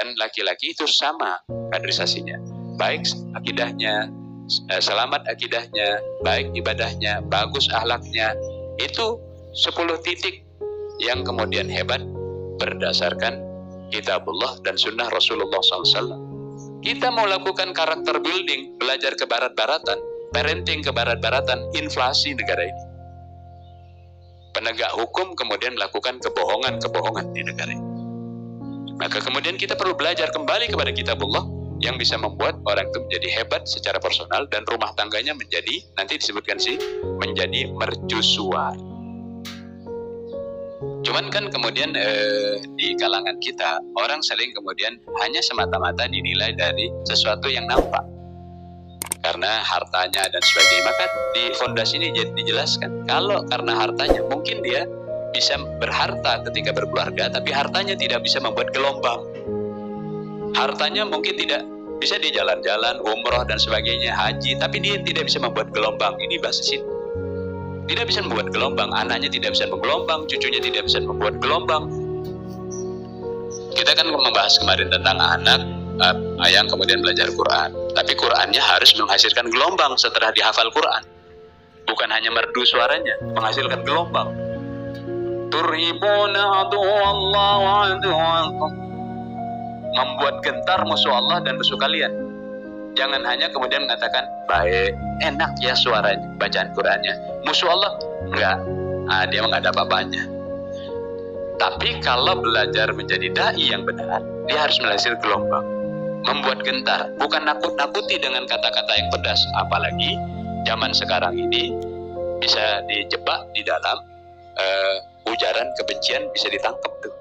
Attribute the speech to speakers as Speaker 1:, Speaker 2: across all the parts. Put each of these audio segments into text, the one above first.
Speaker 1: Dan laki-laki itu sama kaderisasinya, baik akidahnya, selamat akidahnya, baik ibadahnya, bagus akhlaknya. Itu 10 titik yang kemudian hebat berdasarkan kitabullah dan sunnah Rasulullah SAW. Kita mau lakukan karakter building, belajar ke barat-baratan, parenting ke barat-baratan, inflasi negara ini. Penegak hukum kemudian melakukan kebohongan-kebohongan di negara ini. Maka kemudian kita perlu belajar kembali kepada kitabullah yang bisa membuat orang itu menjadi hebat secara personal dan rumah tangganya menjadi, nanti disebutkan sih, menjadi mercusuar. Cuman kan kemudian di kalangan kita, orang sering kemudian hanya semata-mata dinilai dari sesuatu yang nampak. Karena hartanya dan sebagainya. Maka di fondasi ini dijelaskan, kalau karena hartanya mungkin dia bisa berharta ketika berkeluarga, tapi hartanya tidak bisa membuat gelombang. Hartanya mungkin tidak bisa di jalan-jalan, umroh dan sebagainya, haji, tapi dia tidak bisa membuat gelombang. Ini bahasa sini. Tidak bisa membuat gelombang, anaknya tidak bisa menggelombang, cucunya tidak bisa membuat gelombang. Kita kan membahas kemarin tentang anak yang kemudian belajar Quran, tapi Qurannya harus menghasilkan gelombang setelah dihafal Quran. Bukan hanya merdu suaranya, menghasilkan gelombang. Turhibuna adu'allah wa adu'allah, membuat gentar musuh Allah dan musuh kalian. Jangan hanya kemudian mengatakan baik, enak ya suaranya, bacaan Qurannya. Musuh Allah enggak, dia enggak ada apa-apanya. Tapi kalau belajar menjadi dai yang benar, dia harus menghasilkan gelombang, membuat gentar, bukan nakut-nakuti dengan kata-kata yang pedas. Apalagi zaman sekarang ini bisa dijebak di dalam ujaran kebencian, bisa ditangkap tuh.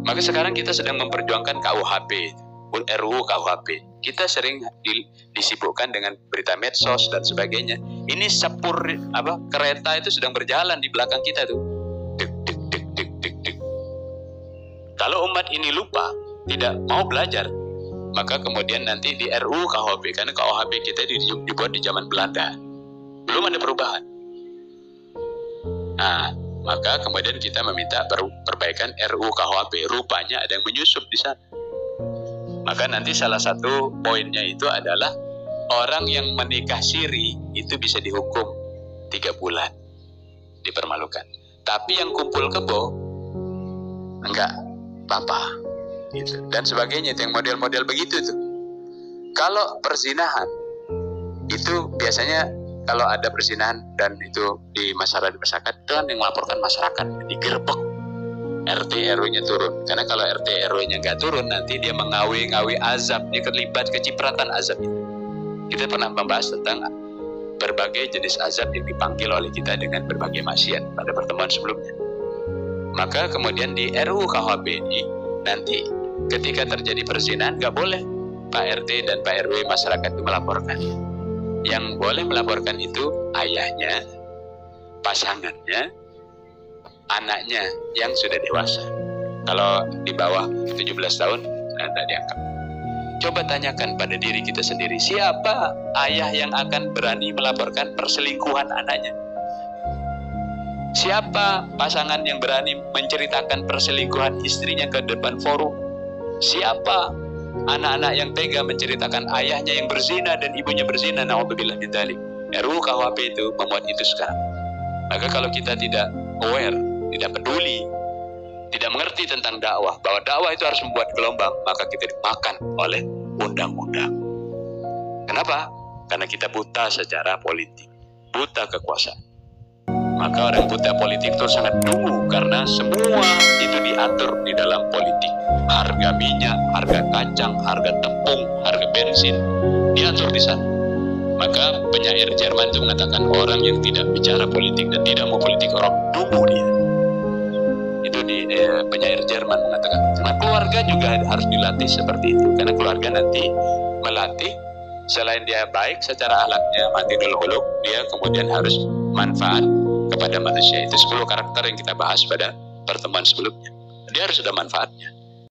Speaker 1: Maka sekarang kita sedang memperjuangkan KUHP, RUU KUHP. Kita sering disibukkan dengan berita medsos dan sebagainya. Ini kereta itu sedang berjalan di belakang kita tuh. Dek, dek, dek, dek, dek, dek. Kalau umat ini lupa, tidak mau belajar, maka kemudian nanti di RUU KUHP, karena KUHP kita dibuat di zaman Belanda, belum ada perubahan. Nah, maka kemudian kita meminta perbaikan RUU KUHP. Rupanya ada yang menyusup di sana. Maka nanti salah satu poinnya itu adalah orang yang menikah siri itu bisa dihukum 3 bulan, dipermalukan. Tapi yang kumpul kebo enggak apa-apa gitu. Dan sebagainya, itu yang model-model begitu tuh. Kalau perzinahan itu biasanya, kalau ada perzinahan dan itu di masyarakat itu kan yang melaporkan masyarakat, digerebek, RT RW-nya turun. Karena kalau RT RW-nya nggak turun, nanti dia mengawi-ngawi azab, dia terlibat kecipratan azab itu. Kita pernah membahas tentang berbagai jenis azab yang dipanggil oleh kita dengan berbagai maksiat pada pertemuan sebelumnya. Maka kemudian di RUU KUHP ini nanti ketika terjadi perzinahan nggak boleh Pak RT dan Pak RW masyarakat itu melaporkan. Yang boleh melaporkan itu ayahnya, pasangannya, anaknya yang sudah dewasa. Kalau di bawah 17 tahun, tidak dianggap. Coba tanyakan pada diri kita sendiri, siapa ayah yang akan berani melaporkan perselingkuhan anaknya? Siapa pasangan yang berani menceritakan perselingkuhan istrinya ke depan forum? Siapa anak-anak yang tega menceritakan ayahnya yang berzina dan ibunya berzina? Na'udzubillah min dzalik. RUU KUHP itu memuat itu sekarang. Maka kalau kita tidak aware, tidak peduli, tidak mengerti tentang dakwah, bahwa dakwah itu harus membuat gelombang, maka kita dimakan oleh undang-undang. Kenapa? Karena kita buta secara politik, buta kekuasaan. Maka orang buta politik itu sangat dungu, karena semua itu diatur di dalam politik. Harga minyak, harga kacang, harga tepung, harga bensin, diatur di sana. Maka penyair Jerman itu mengatakan, orang yang tidak bicara politik dan tidak mau politik, orang dungu dia. Itu di penyair Jerman mengatakan. Nah, keluarga juga harus dilatih seperti itu, karena keluarga nanti melatih, selain dia baik secara akhlaknya, matinul khuluq, dia kemudian harus manfaat kepada manusia. Itu 10 karakter yang kita bahas pada pertemuan sebelumnya. Dia harus ada manfaatnya.